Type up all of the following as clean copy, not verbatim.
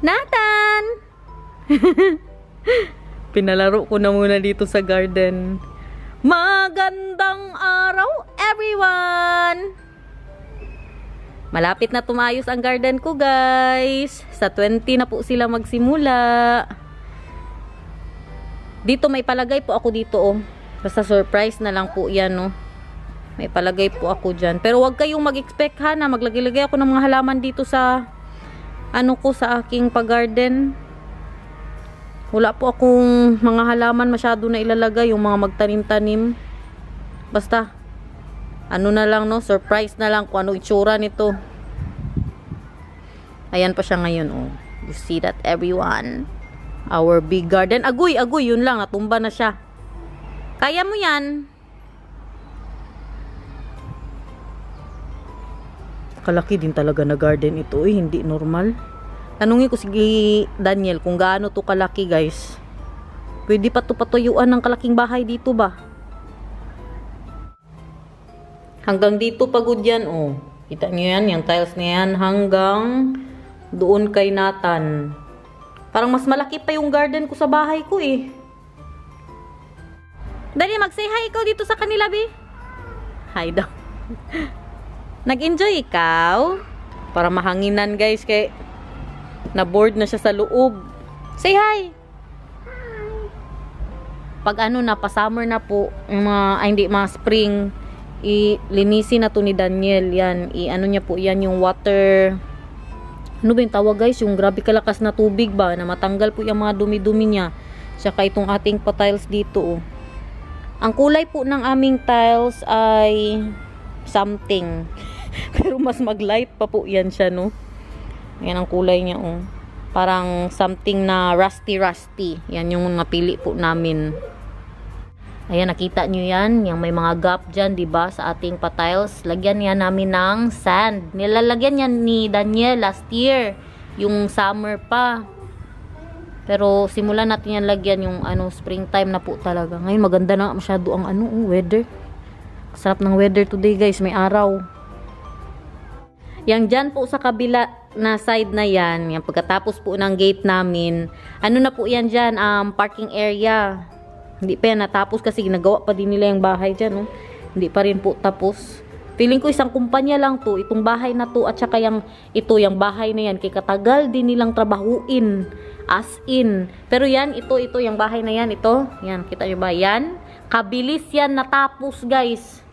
Nathan! Pinalaro ko na muna dito sa garden. Magandang araw, everyone! Malapit na tumayos ang garden ko, guys. Sa 20 na po sila magsimula. Dito may palagay po ako dito, oh. Basta surprise na lang po yan, no. May palagay po ako dyan. Pero wag kayong mag-expect, ha, na maglagay-lagay ako ng mga halaman dito sa ano ko, sa aking pag-garden. Wala po akong mga halaman masyado na ilalagay, yung mga magtanim-tanim. Basta ano na lang, no, surprise na lang kung ano itsura nito. Ayan pa siya ngayon, oh. You see that, everyone? Our big garden. Agoy, yun lang, natumba na siya. Kaya mo yan. Kalaki din talaga na garden ito, eh. Hindi normal. Tanungin ko si Daniel kung gaano to kalaki, guys. Pwede pa to patuyuan ng kalaking bahay dito ba? Hanggang dito pagod yan, oh. Kita nyo yan, yung tiles na yan, hanggang doon kay Nathan. Parang mas malaki pa yung garden ko sa bahay ko, eh. Dali, mag-say hi ikaw dito sa kanila, Bi. Hi daw. Nag-enjoy ikaw? Para mahanginan, guys, kay na-board na siya sa loob. Say hi! Pag ano na, pa-summer na po, hindi, mga spring, ilinisin na to ni Daniel. Yan, ano niya po, yan yung water, ano ba yung tawag, guys? Yung grabe kalakas na tubig ba, na matanggal po yung mga dumi-dumi niya. Tsaka itong ating pa-tiles dito, oh. Ang kulay po ng aming tiles ay something. Pero mas mag-light pa po yan siya, no? Yan ang kulay niya, oh. Parang something na rusty. Yan yung napili po namin. Ayan, nakita nyo yan. Yung may mga gap dyan, diba? Sa ating pa-tiles. Lagyan yan namin ng sand. Nilalagyan yan ni Daniel last year. Yung summer pa. Pero simulan natin yan lagyan yung springtime na po talaga. Ngayon maganda na masyado ang weather. Sarap ng weather today, guys. May araw. Yang dyan po sa kabila na side na yan, yung pagkatapos po ng gate namin, ano na po yan dyan, parking area. Hindi pa yan natapos kasi ginagawa pa din nila yung bahay dyan, no? Hindi pa rin po tapos. Feeling ko isang kumpanya lang to, itong bahay na to, at saka yung bahay na yan, kay katagal din nilang trabahuin. As in. Pero yan, ito, yung bahay na yan, ito. Yan, kita nyo ba? Yan. Kabilis yan natapos, guys.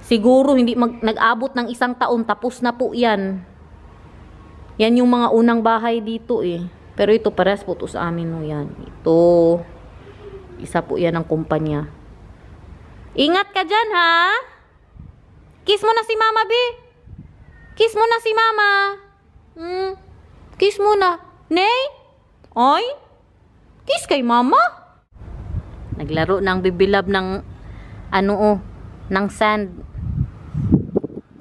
Siguro hindi nag-abot ng 1 taon, tapos na po yan. Yan yung mga unang bahay dito, eh. Pero ito, parehas po to sa amin, no, yan. Ito. Isa po yan ang kumpanya. Ingat ka dyan, ha? Kiss mo na si Mama, Bi. Kiss mo na si Mama. Kiss mo na. Nay? Oy, kiss kay Mama. Naglaro ng bibilab ng ng sand.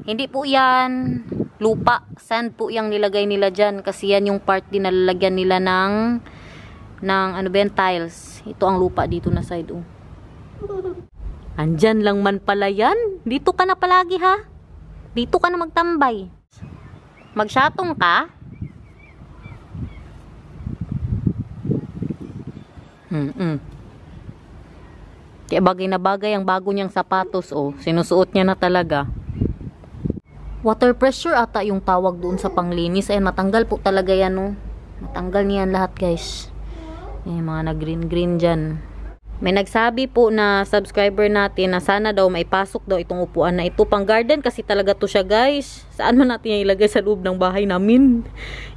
Hindi po yan lupa, sand po yung nilagay nila dyan kasi yan yung part din na lalagyan nila ng tiles. Ito ang lupa dito na side, oh. Andyan lang man pala yan. Dito ka na palagi, ha? Dito ka na magtambay. Magsyatong ka? Kaya bagay na bagay ang bago niyang sapatos, oh. Sinusuot niya na talaga. Water pressure ata yung tawag doon sa panglinis. Ayan, matanggal po talaga yan, oh. Matanggal niyan lahat, guys. Ayan, mga na-green dyan. May nagsabi po na subscriber natin na sana daw may pasok daw itong upuan na ito. Pang garden kasi talaga to siya, guys. Saan man natin yung ilagay sa loob ng bahay namin?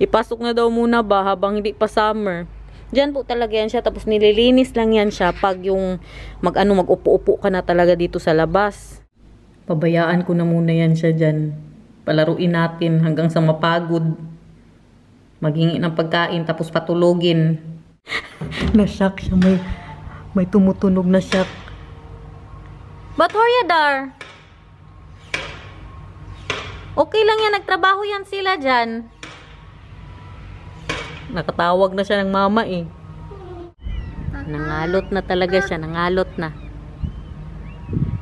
Ipasok na daw muna ba habang hindi pa summer? Diyan po talaga yan siya, tapos nililinis lang yan siya pag yung mag-upo-upo ka na talaga dito sa labas. Pabayaan ko na muna yan siya dyan. Palaruin natin hanggang sa mapagod. Maghingi ng pagkain, tapos patulogin. Na-shock siya, may tumutunog na shock. Ba't Horya Dar? Okay lang yan, nagtrabaho yan sila dyan. Nakatawag na siya ng mama, eh. Nangalot na talaga siya, nangalot na.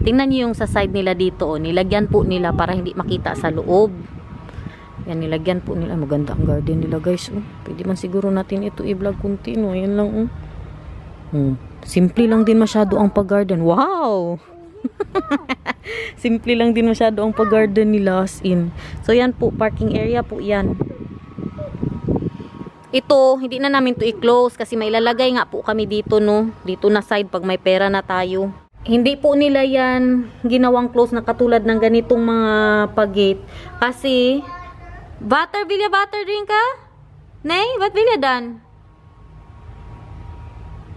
Tingnan niyo yung sa side nila dito, oh. Nilagyan po nila para hindi makita sa loob. Yan, nilagyan po nila. Maganda ang garden nila, guys. Oh. Pwede man siguro natin ito i-vlog continue. Ayan lang. Simple lang din masyado ang pag-garden. Wow! Simple lang din masyado ang pag-garden nila, as in. So, yan po. Parking area po yan. Ito, hindi na namin to i-close kasi may lalagay nga po kami dito, no? Dito na side pag may pera na tayo. Hindi po nila yan ginawang close na katulad ng ganitong mga pag-gate. Kasi, butter drink ka? Nay, ba't bilya dan?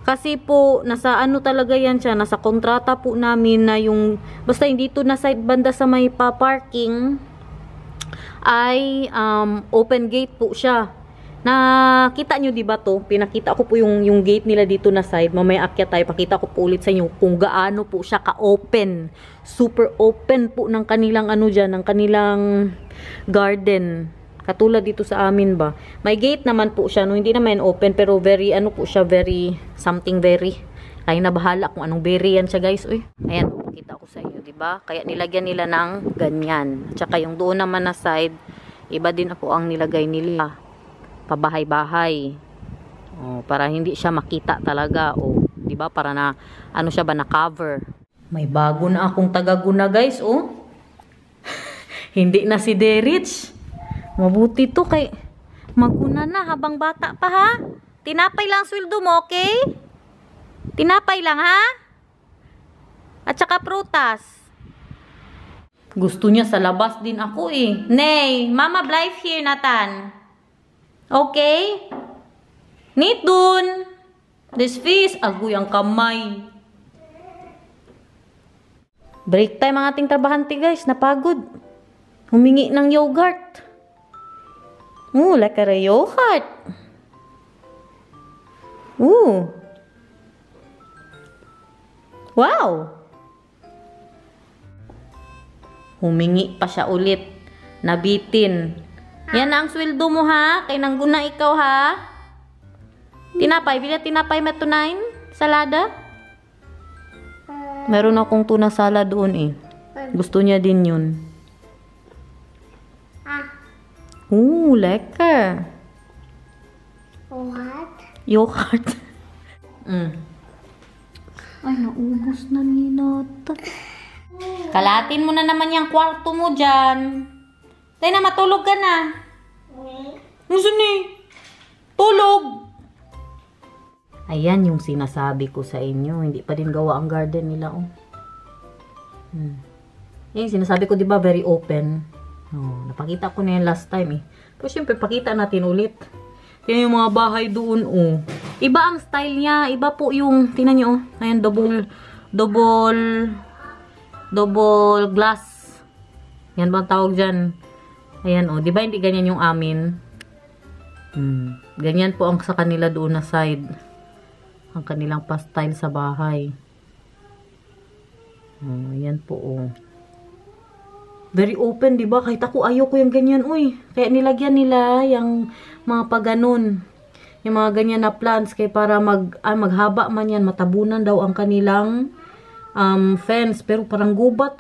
Kasi po, nasa ano talaga yan siya, nasa kontrata po namin na yung, basta hindi to na side banda sa may pa-parking, ay open gate po siya. Nakita nyo diba to? Pinakita ko po yung gate nila dito na side. Mamaya akyat tayo. Pakita ko po ulit sa inyo kung gaano po siya ka-open. Super open po ng kanilang ano dyan, ng kanilang garden. Katulad dito sa amin ba. May gate naman po siya. No? Hindi naman open pero very ano po siya. Very something very. Kaya na bahala kung anong very yan siya guys. Uy. Ayan. Pakita ko sa inyo. Diba? Kaya nilagyan nila ng ganyan. Tsaka yung doon naman na side. Iba din po ang nilagay nila. Pabahay-bahay. Para hindi siya makita talaga. 'Di ba? Para na ano siya ba na cover. May bago na akong tagaguna, guys, Hindi na si Derich. Mabuti to kay maguna na habang bata pa, ha? Tinapay lang sweldo mo, okay? Tinapay lang, ha? At saka prutas. Gusto niya sa labas din ako, Nay, Mama Blythe here, Nathan. Okay? Need dun. This fish. Agoy ang kamay. Break time ang ating trabahante, guys. Napagod. Humingi ng yogurt. Like a yogurt. Wow. Humingi pa siya ulit. Nabitin. Yan ang sweldo mo, ha? Kay nangguna ikaw, ha? Tinapay. Bila tinapay matunain? Salada? Meron akong tuna salad doon, Gusto niya din yun. Lekker. What? Yogurt. Ay, naubos na ni Nata. Kalatin mo na naman yung kwarto mo dyan. Tayo na, matulog ka na. Nasaan tulog. Ayan yung sinasabi ko sa inyo. Hindi pa din gawa ang garden nila, Yung sinasabi ko, diba, very open. Napakita ko na yan last time, Pero syempre, pakita natin ulit. Yan yung mga bahay doon, Iba ang style niya. Iba po yung, tingnan nyo, Ayan, double glass. Yan ba ang tawag dyan? Ayan, di ba hindi ganyan yung amin? Ganyan po ang sa kanila doon na side. Ang kanilang pa-style sa bahay. Ayan po, Very open, di ba? Kahit ako ayoko yung ganyan, Kaya nilagyan nila yung mga paganon. Yung mga ganyan na plants. Kaya para maghaba man yan, matabunan daw ang kanilang fence. Pero parang gubat,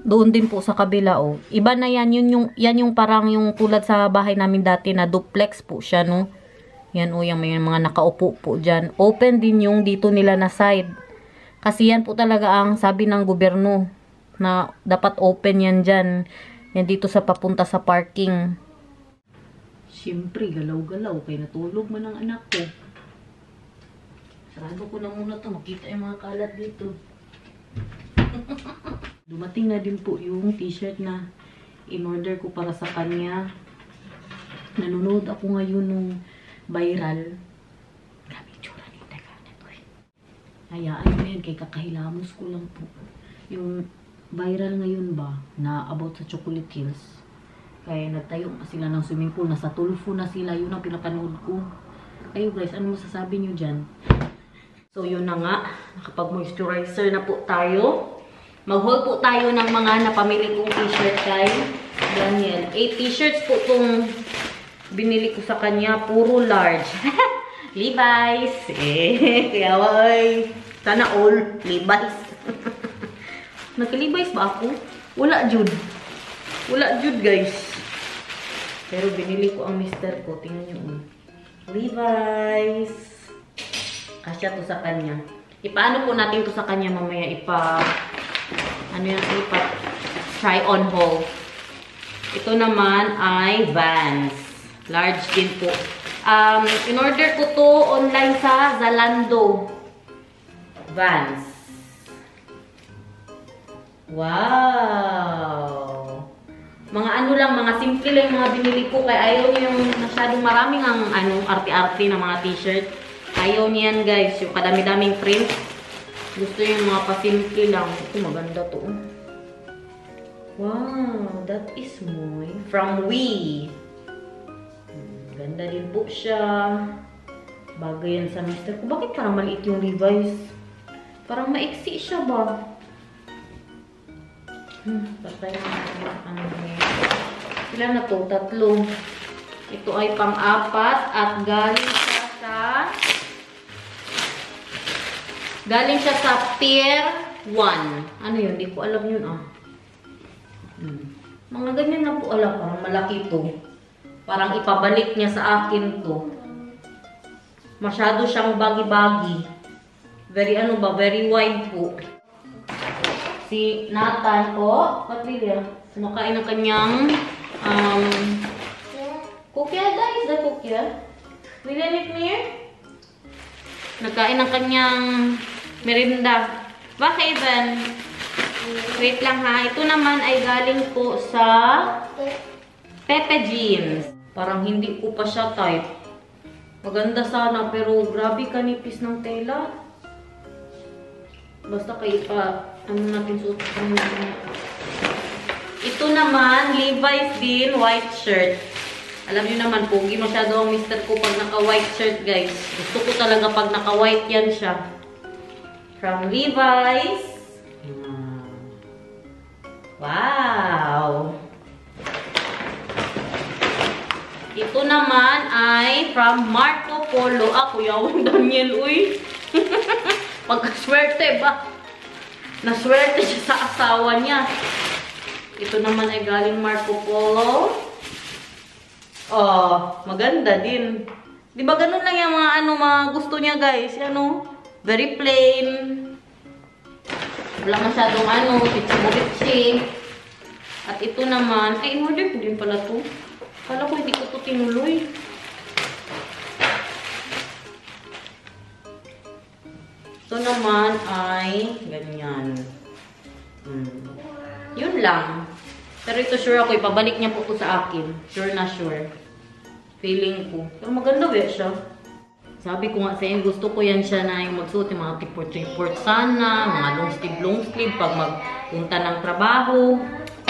Doon din po sa kabila, Iba na yan. Yan yung parang yung tulad sa bahay namin dati na duplex po siya, no? Yan, yung may mga nakaupo po dyan. Open din yung dito nila na side. Kasi yan po talaga ang sabi ng gobyerno na dapat open yan dyan. Yan dito sa papunta sa parking. Siyempre, galaw-galaw. Kaya natulog man ang anak ko. Sarado ko na muna to. Makita yung mga kalat dito. Dumating na din po yung t-shirt na in-order ko para sa kanya. Nanonood ako ngayon ng viral. Grabe tsura ni Tagana to. Hayaan mo yan, kay kakahilamos ko lang po. Yung viral ngayon ba, na about sa Chocolate Hills. Kaya nagtayo pa sila ng swimming pool. Nasa Tulfo na sila. Yun ang pinapanood ko. Kayo guys, ano masasabi nyo dyan? So yun na nga. Nakapag-moisturizer na po tayo. Mag-haul po tayo ng mga napamili kong t-shirt kay Daniel. 8 t-shirts po itong binili ko sa kanya. Puro large. Levi's. Kaya sana all Levi's. Nag-Levi's ba ako? Wala, Jude. Wala, Jude, guys. Pero binili ko ang mister ko. Tingnan nyo. Levi's. Kasya to sa kanya. Ipaano po natin to sa kanya mamaya. Try on haul. Ito naman ay Vans. Large din po. In-order ko to online sa Zalando. Vans. Wow! Mga ano lang, mga simple lang mga binili ko. Kaya ayaw niyo yung masyadong maraming ang arte-arte na mga t-shirt. Ayaw niyan guys. Yung kadami-daming print. Gusto yung mga pasimple lang. Ito maganda to. Wow! That is mine. From We. Ganda din po siya. Bagay yan sa mister ko. Bakit parang maliit yung Levi's? Parang maiksi siya ba? Patay na ilan na to? 3. Ito ay pang-4 at galing siya sa Pier 1. Ano yun? Hindi ko alam yun Mga ganyan na po alam. Parang malaki to. Parang ipabalik niya sa akin to. Masyado siyang baggy-baggy. Very very wide po. Si Nathan po, Patrilia, kumakain ng kanyang kukya guys, the kukya. William Nickmere? Nagkain ng kanyang merinda. Bakit, Ivan? Wait lang ha. Ito naman ay galing po sa Pepe Jeans. Parang hindi ko pa siya type. Maganda sana pero grabe kanipis ng tela. Basta kayo pa natin suot. Ito naman, Levi's din, white shirt. Alam niyo naman, pogi masyado ang mister ko pag naka-white shirt, guys. Gusto ko talaga pag naka-white yan siya. From Levi's. Wow! Ito naman ay from Marco Polo. Kuya Daniel, uy. Pagkaswerte ba? Naswerte siya sa asawa niya. Ito naman ay galing Marco Polo. Maganda din. Di ba ganun lang yung mga gusto niya, guys? Very plain. Wala masyadong pitsi-bitsi. At ito naman, ay in-order ko din pala to. Kala ko hindi ko to tinuloy. Ito naman ay ganyan. Yun lang. Pero ito sure ako, ipabalik niya po sa akin. Sure na sure. Feeling ko. Pero maganda ba siya? Sabi ko nga sa inyo, gusto ko yan siya na yung magsuot yung mga report sana, mga long sleeve pag magpunta ng trabaho.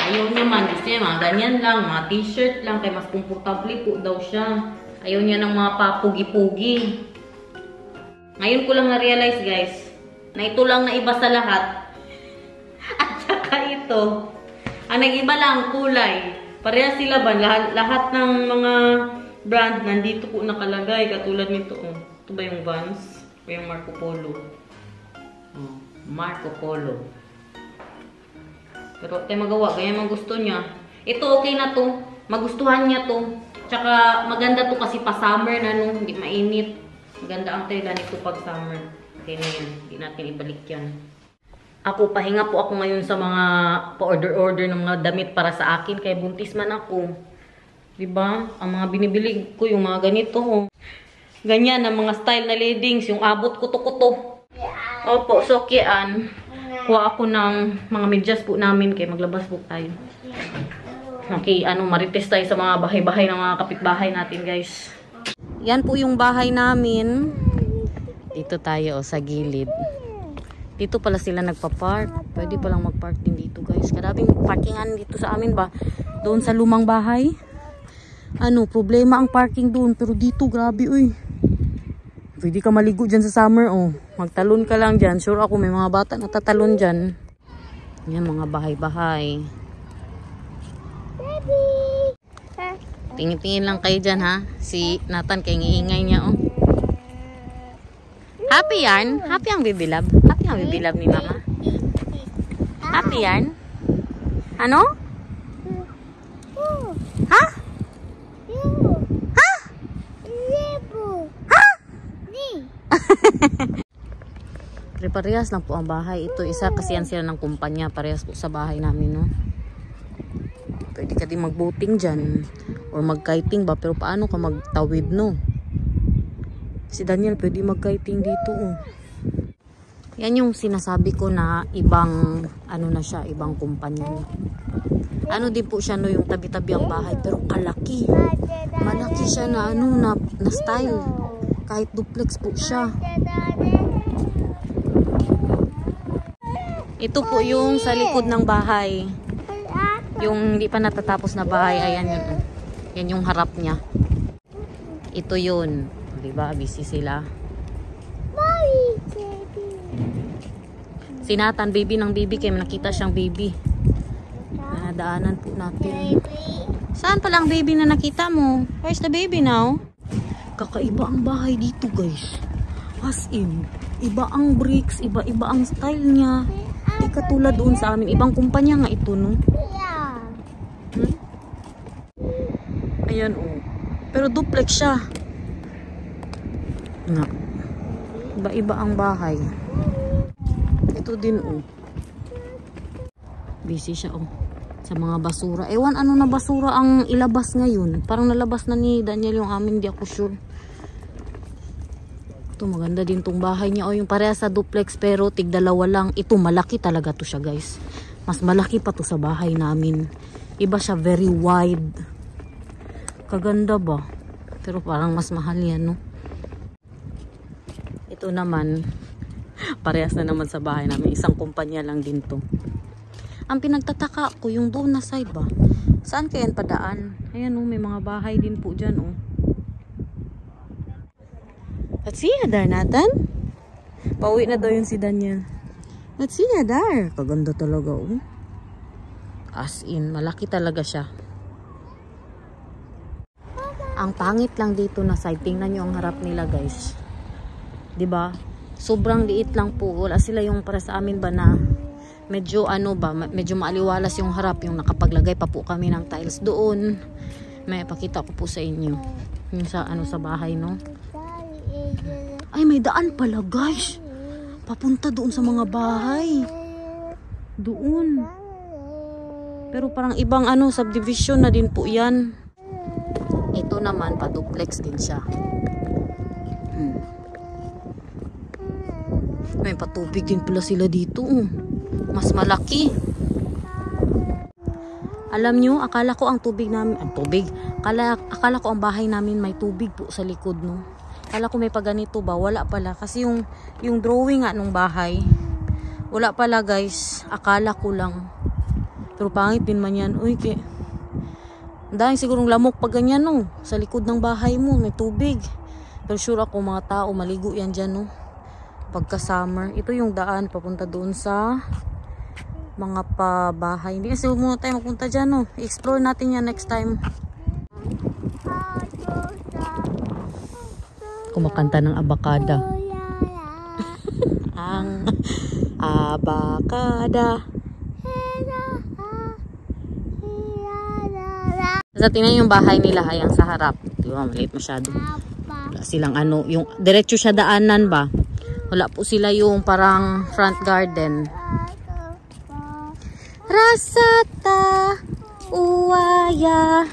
Ayaw niya man, gusto niya mga ganyan lang, mga t-shirt lang, kaya mas komportable po daw siya. Ayaw niya ng mga papugi-pugi. Ngayon ko lang na-realize, guys, na ito lang na iba sa lahat. At saka ito. Ang nag-iba lang, kulay. Pareha sila ba? Lahat ng mga brand nandito po nakalagay. Katulad nito. Ito ba yung Vans? O yung Marco Polo? Marco Polo. Pero tayo magawa. Ganyan ang gusto niya. Ito okay na to. Magustuhan niya to. Tsaka maganda to kasi pa summer na hindi mainit. Maganda ang tela nito pag summer. Okay na yun. Hindi natin ibalik yan. Ako, pahinga po ako ngayon sa mga pa-order-order ng mga damit para sa akin. Kaya buntis man ako. Diba? Ang mga binibili ko, yung mga ganito. Ganyan, ang mga style na leggings. Yung abot kuto-kuto. Opo, so kian. Kuha ako ng mga medyas po namin. Kaya maglabas po tayo. Okay, marites tayo sa mga bahay-bahay ng mga kapitbahay natin, guys. Yan po yung bahay namin. Dito tayo sa gilid. Dito pala sila nagpa-park. Pwede palang mag-park din dito, guys. Karabing parkingan dito sa amin ba? Doon sa lumang bahay. Problema ang parking doon. Pero dito, grabe, uy. Pwede ka maligo dyan sa summer, Magtalon ka lang dyan. Sure ako, may mga bata na tatalon dyan. Yan, mga bahay-bahay. Tingin-tingin lang kayo dyan, ha? Si Nathan, kaya ngiingay niya, Happy yarn? Happy ang baby love? Happy ang baby love ni mama? Happy yarn? Ano? Ha? Parehas lang po ang bahay. Ito, isa kasi yan sila ng kumpanya. Parehas po sa bahay namin, no? Pwede ka din mag-boating dyan. Or mag-kiting ba? Pero paano ka magtawid, no? Si Daniel pwede mag-kiting dito, oh. Yan yung sinasabi ko na ibang, ano na siya, ibang kumpanya niya. Ano din po siya, no, yung tabi-tabi ang bahay. Pero kalaki. Malaki siya na, ano, na style. Kahit duplex po siya. Ito po yung sa likod ng bahay. Yung hindi pa natatapos na bahay. Ayan yun. Yan yung harap niya. Ito yun. Diba? Busy sila. Sinatan, baby ng baby. Kaya nakita siyang baby. Nadaanan po natin. Saan pala ang baby na nakita mo? Where's the baby now? Kakaiba ang bahay dito, guys. As in, iba ang bricks, iba-iba ang style niya. Di katulad doon sa amin. Ibang kumpanya nga ito, no? Ayan, oh. Pero duplex siya. Na. Iba-iba ang bahay. Ito din, oh. Busy siya, oh. Sa mga basura. Ewan, ano na basura ang ilabas ngayon. Parang nalabas na ni Daniel yung amin. Di ako sure. Ito, maganda din tong bahay niya. O, yung pareha sa duplex, pero tig-dalawa lang. Ito, malaki talaga to siya, guys. Mas malaki pa to sa bahay namin. Iba siya, very wide. Kaganda ba? Pero parang mas mahal yan, no? Ito naman, parehas na naman sa bahay namin. Isang kumpanya lang din to. Ang pinagtataka ko, yung doon na side ba? Saan kaya yan padaan? Ayan, oh, may mga bahay din po dyan, oh. Let's see, Adar, Nathan. Pauwi na daw yun si Daniel. Let's see, Adar. Kaganda talaga, oh. As in, malaki talaga siya. Ang pangit lang dito na side. Tingnan nyo ang harap nila, guys. 'Di ba? Sobrang liit lang po. Wala sila yung para sa amin ba na medyo ano ba, medyo maaliwalas yung harap. Yung nakapaglagay pa po kami ng tiles doon. May pakita ko po sa inyo. Yung sa ano sa bahay, no? Ay, may daan pala, guys. Papunta doon sa mga bahay. Doon. Pero parang ibang ano, subdivision na din po 'yan. Ito naman, pa-duplex din siya. May patubig din pala sila dito. Mas malaki. Alam nyo, akala ko ang tubig namin, akala ko ang bahay namin may tubig po sa likod, no? Akala ko may paganito ba? Wala pala. Kasi yung drawing nga nung bahay, wala pala, guys. Akala ko lang. Pero pangit din man yan. Uy, dahil sigurong lamok pag ganyan, no? Sa likod ng bahay mo, may tubig. Pero sure ako mga tao, maligo yan dyan, no? Pagka summer. Ito yung daan papunta doon sa mga pabahay. Hindi kasi muna tayo mapunta dyan, no? I-explore natin yan next time. Kumakanta ng abakada. Ang abakada. Sa tingnan yung bahay nila, hayang sa harap. Diba, maliit masyado. Wala silang ano, yung diretso siya daanan ba? Wala po sila yung parang front garden. Rasata, uwaya,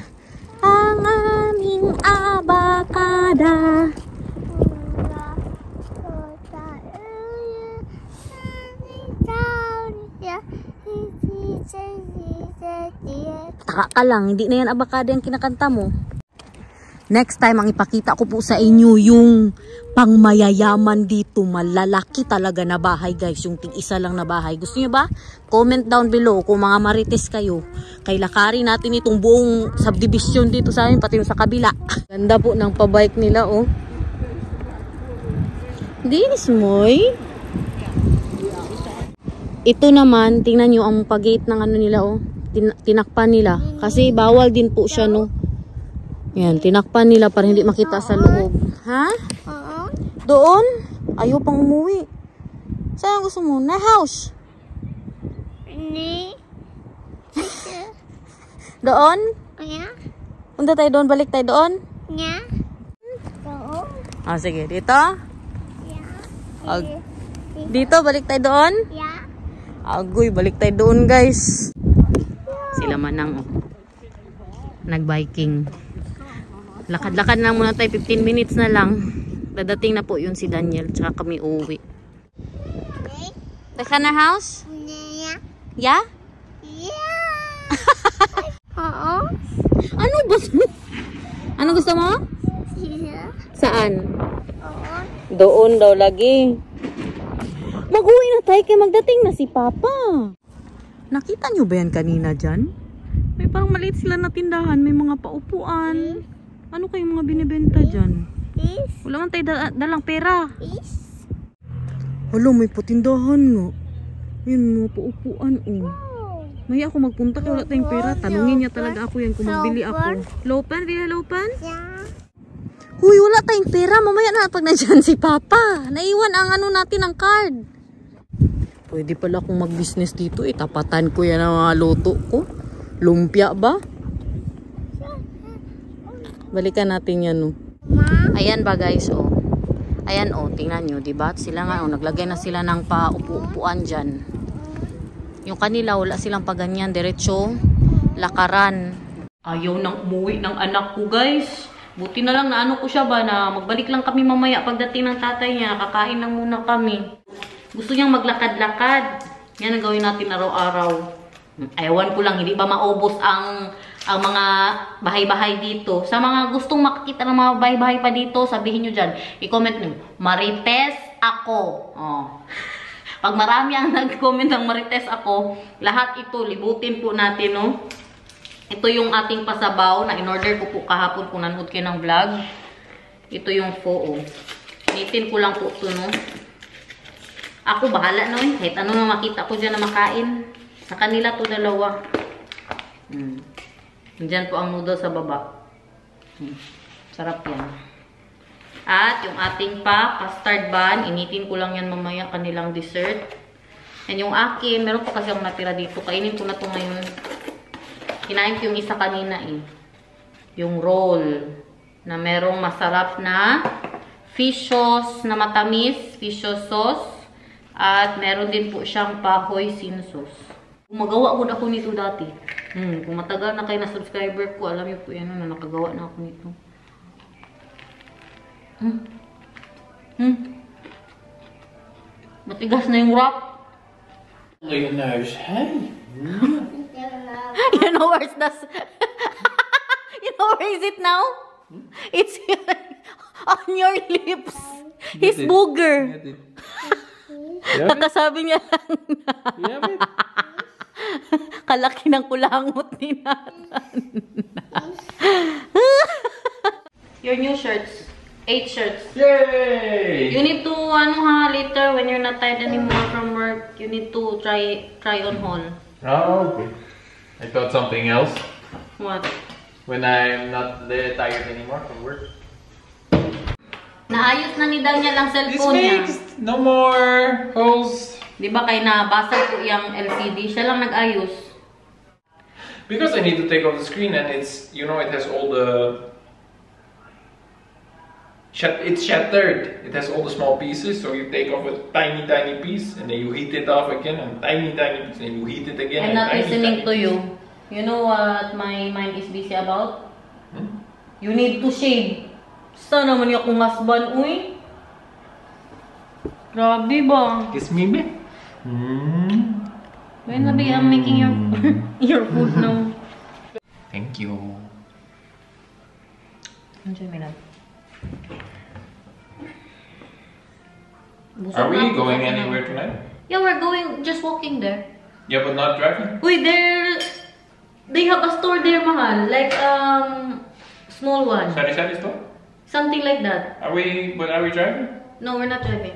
ang aming abakada. Taka ka lang, hindi na yan abakada yung kinakanta mo. Next time, ang ipakita ko po sa inyo yung pangmayayaman dito. Malalaki talaga na bahay, guys. Yung tig-isa lang na bahay. Gusto nyo ba? Comment down below kung mga marites kayo. Kay lakarin natin itong buong subdivision dito sa amin, pati yung sa kabila. Ganda po ng pabike nila, oh. This moy. Ito naman, tingnan nyo ang pag-gate ng ano nila, oh. Tinakpan nila. Kasi bawal din po siya, no? Yan, tinakpan nila para hindi makita sa loob. Ha? Doon? Ayaw pang umuwi. Saan gusto mo? Na house? Doon? Punta tayo doon, balik tayo doon? Ah, sige, dito? Dito, balik tayo doon? Yeah. Agoy, balik tayo doon, guys. Sila manang, oh. Nag-biking. Lakad-lakad na muna tayo, 15 minutes na lang. Dadating na po yun si Daniel, tsaka kami uwi. Back on our house? Yeah. Yeah? Yeah. Oo. Ano ba? Ano gusto mo? Yeah. Saan? Oo. Doon daw lagi. Mag-uwi na tayo kaya magdating na si Papa. Nakita nyo ba yan kanina dyan? May parang maliit sila na tindahan. May mga paupuan. Ano kayong mga binibenta dyan? Is. Wala man tayo dalang pera. Is. Hala, may patindahan nga. Yun, mga paupuan. Oh. May ako magpunta kaya wala tayong pera. Tanungin niya talaga ako yan kung magbili ako. Lopan? Villa Lopan? Yeah. Huy, wala tayong pera. Mamaya na pag nandiyan si Papa. Naiwan ang ano natin, ang card. Pwede pala akong mag-business dito. Tapatan ko yan ang mga luto ko. Lumpia ba? Balikan natin yan, oh. Ayan ba, guys, oh. Ayan, oh. Tingnan nyo, diba? Sila nga, oh. Naglagay na sila ng paupo-upuan dyan. Yung kanila, wala silang paganyan. Diretso, lakaran. Ayaw nang umuwi ng anak ko, guys. Buti na lang na ano ko siya ba, na magbalik lang kami mamaya pagdating ng tatay niya. Kakain lang muna kami. Gusto niyang maglakad-lakad. Yan ang gawin natin araw-araw. Ewan ko lang, hindi ba maubos ang mga bahay-bahay dito. Sa mga gustong makakita ng mga bahay-bahay pa dito, sabihin nyo dyan. I-comment nyo, Marites ako. Oh. Pag marami ang nag-comment ng Marites ako, lahat ito, libutin po natin, no? Ito yung ating pasabaw na in-order ko po kahapon kung nanood kayo ng vlog. Ito yung pho, oh. Initin ko lang po ito, no? Ako bahala, no? Kahit ano na makita ko dyan na makain. Sa kanila to dalawa. Diyan po ang noodle sa baba. Sarap yan. At yung ating custard bun, initin ko lang yan mamaya kanilang dessert. And yung akin, meron pa kasi akong natira dito. Kainin ko na to ngayon. Kinain ko yung isa kanina eh. Yung roll. Na merong masarap na fish sauce na matamis. Fish sauce. At meron din po siyang pahoy sin sauce. Gumagawa ko na ako nito dati. Kung matagal na kayo na subscriber ko, alam niyo po yan na nakagawa na ako nito. Matigas na yung wrap. Your nose, hey? You know where's the... You know where is it now? It's on your lips. His booger. Kakasabi niya lang na. Kalaki ng kulangot ni Nathan. Your new shirts. 8 shirts. Yay! You need to, later when you're not tired anymore from work, you need to try on haul. Oh, okay. I thought something else. What? When I'm not tired anymore from work. Naayos na ni Daniel ang It's cellphone niya. fixed! No more holes. Di ba kay nabasag po yung LCD? Siya lang nag-ayos. Because I need to take off the screen and it's, you know, it has all the... It's shattered. It has all the small pieces, so you take off a tiny piece and then you heat it off again and tiny piece and you heat it again. I'm not listening to you. You know what my mind is busy about? You need to shave. Sana naman yung akong husband, uy. Grabe ba? Kiss me, babe. When I'm making your your food now. Thank you. Enjoy my love. Are we going anywhere tonight? Yeah, we're going, just walking there. Yeah, but not driving? Uy, they have a store there, mahal. Like, small one. Sari store? Something like that. Are we driving? No, we're not driving.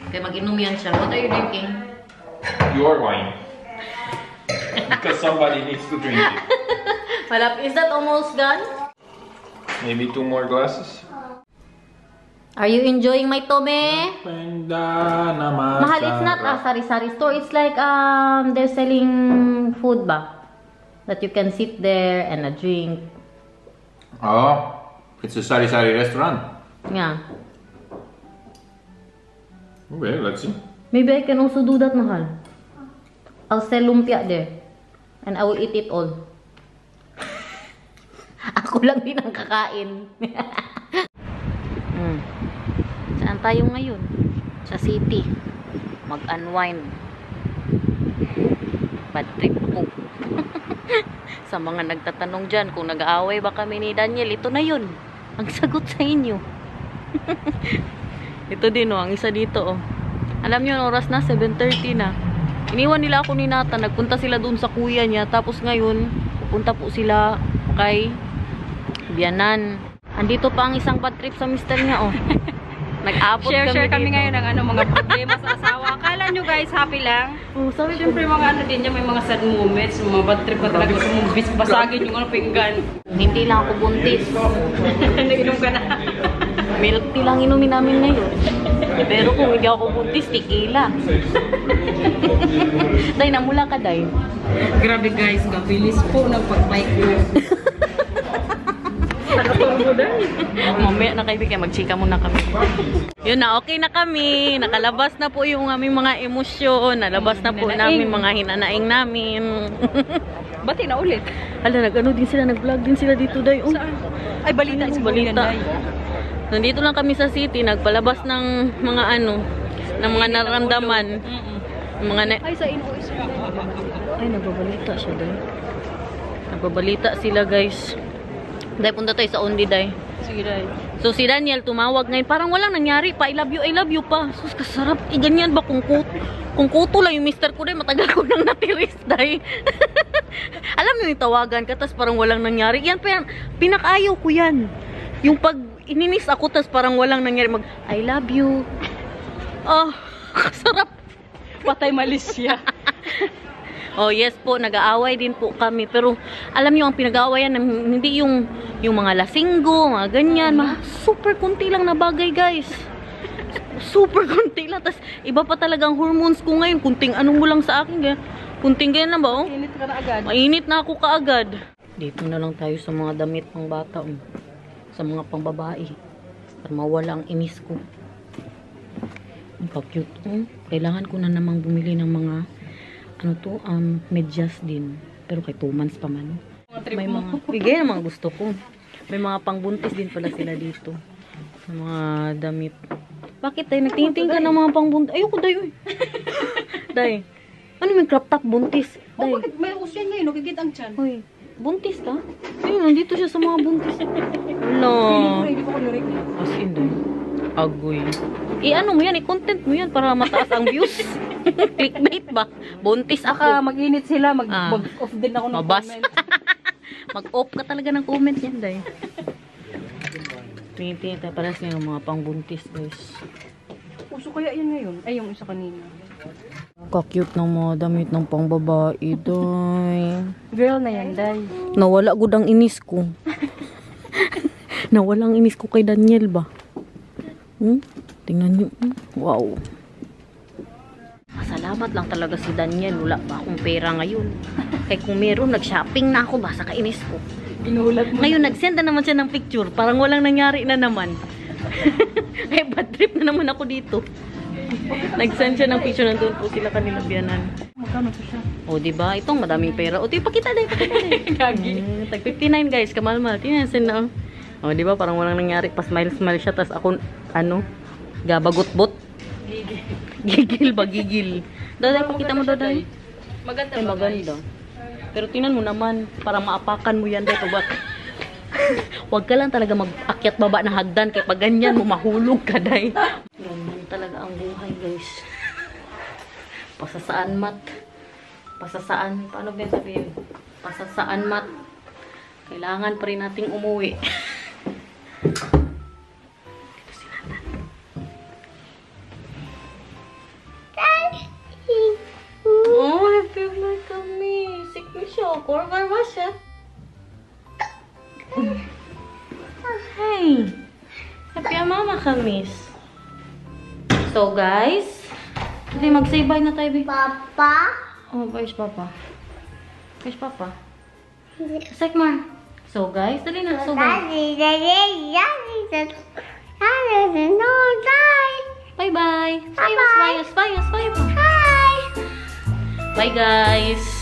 Kaya mag-inom yan siya. What are you drinking? Your wine. Because somebody needs to drink it. Malap, is that almost gone? Maybe 2 more glasses. Are you enjoying my tome? Mahal, it's not a sari-sari store. It's like, they're selling food ba? That you can sit there and a drink. Oh, it's a sari-sari restaurant. Yeah. Okay, let's see. Maybe I can also do that, mahal. I'll sell lumpia there. And I will eat it all. Ako lang din ang kakain. Saan tayo ngayon? Sa city. Mag-unwind. Bad trip po. Sa mga nagtatanong dyan kung nag-aaway ba kami ni Daniel, ito na yun. Ang sagot sa inyo. Ito din ang isa dito Alam niyo, oras na 7:30 na. Iniwan nila ako ni Nathan, nagpunta sila dun sa kuya niya, tapos ngayon pupunta po sila kay Bianan. Andito pa ang isang bad trip sa mister niya Nag-abot Share kami dito. ngayon ng mga problema sa asawa. Akala nyo guys, happy lang. Sabi ko, Siyempre mga din niya, may mga sad moments, mga bad trip ka talaga. Gusto mong basagin yung pinggan. hindi lang ako buntis. Nag-inom ka na. Milk tea lang inumin namin ngayon. Pero kung hindi ako buntis, tequila. Day, namula ka, Day. Grabe guys, gabilis po nagpag-bike ko. Mamaya na kaibigan, magchika muna kami. Yun na, okay na kami. Nakalabas na po yung aming mga emosyon. Nalabas na po namin mga hinanaing namin. Bati na ulit. Hala, nag-ano din sila, nag-vlog din sila dito, Day. Saan? Ay, balita. Ayun, balita. Nandito lang kami sa city, nagpalabas ng mga ng mga nararamdaman. Ay, sa invoice. Ay, nagbabalita siya, Day. Nagbabalita sila, guys. Day, punta tayo sa Ondi, Day. Sige, Day. So, si Daniel tumawag ngayon. Parang walang nangyari pa. I love you pa. Sus, kasarap. Ganyan ba kung kuto lang yung mister ko, Day? Matagal ko nang natiris, Day. Alam niyo yung tawagan ka, tas parang walang nangyari. Yan, pinakayaw ko yan. Yung pag ininis ako, tas parang walang nangyari. I love you. Kasarap. Patay Malaysia. Oh, yes po, nag-aaway din po kami. Pero, alam niyo, ang pinag-aawayan, hindi yung mga lasinggo, mga ganyan. Super kunti lang na bagay, guys. Super kunti lang. Tapos, iba pa talagang hormones ko ngayon. Kunting anong mo lang sa akin. Kunting ganyan lang ba, Init ka na agad. Mainit na ako kaagad. Dito na lang tayo sa mga damit pang bata, sa mga pang babae. Para mawala ang inis ko. Ang pa-cute, Kailangan ko na namang bumili ng mga medyas din. Pero kay 2 months pa man. May mga, bigay ng mga gusto ko. May mga pangbuntis din pala sila dito. Sa mga damit. Bakit, Day? Nagtingin ka ng mga pangbuntis? Ayoko, Day, Day. Ano yung crop top buntis? Day. Bakit may usyan ngayon? Nakikit ang tiyan. Hoy, buntis ka? Ayun, nandito siya sa mga buntis. No. Hindi ko kunurik. As in, Day. Agoy. I-ano mo yan, i-content mo yan para mataas ang views. Clickbait ba? Buntis Baka ako. mag-init sila, mag-off din ako ng Mabas. comment. Mag-off ka talaga ng comment yan, Day. Tingin-tingin tayo para sa mga pangbuntis, guys. Uso kaya yun ngayon? Ay, yung isa kanina. Ka-cute ng mga damit ng pangbabae, Day. Girl na yan, Day. Nawala gud ang inis ko. Nawala ang inis ko kay Daniel ba? Tingnan niyo. Wow. Masalamat lang talaga si Daniel. Wala pa akong pera ngayon. Kaya kung meron, nag-shopping na ako ba sa kainis ko. Ginulat mo. Ngayon, nag-send na naman siya ng picture. Parang walang nangyari na naman. Kaya bad trip na naman ako dito. Nag-send siya ng picture. Nandun po sila kanila Bianan. Magkano to siya? O, diba? Itong madaming pera. O, diba? Pakita na. Gagi. Tag 59 guys, kamal-mal. Tinansin na. O, diba? Parang walang nangyari. Pa-smile-smile siya. Tapos ako, gabagot-bot. Gigil ba? Gigil. Daday, pakita mo daday. Maganda Ay, ba, maganda. Pero tingnan mo naman, para maapakan mo yan dito. Huwag ka lang talaga mag-akyat baba na hagdan. Kaya pag ganyan mo, mahulog ka, day. Ganyan talaga ang buhay, guys. Pasasaan mat. Pasasaan, paano ba sabihin? Pasasaan mat. Kailangan pa rin nating umuwi. Oh, I feel like kami. Sick na siya. Korvar ba siya? Hey. Happy ang mama kamis. So, guys. Hindi, mag-say bye na tayo, babe. Papa? Oh, where's Papa? Where's Papa? Sekmar. So, guys, dali na. So, bye. Daddy, Bye-bye. Bye-bye. Smile, smile, smile. Hi! Bye guys.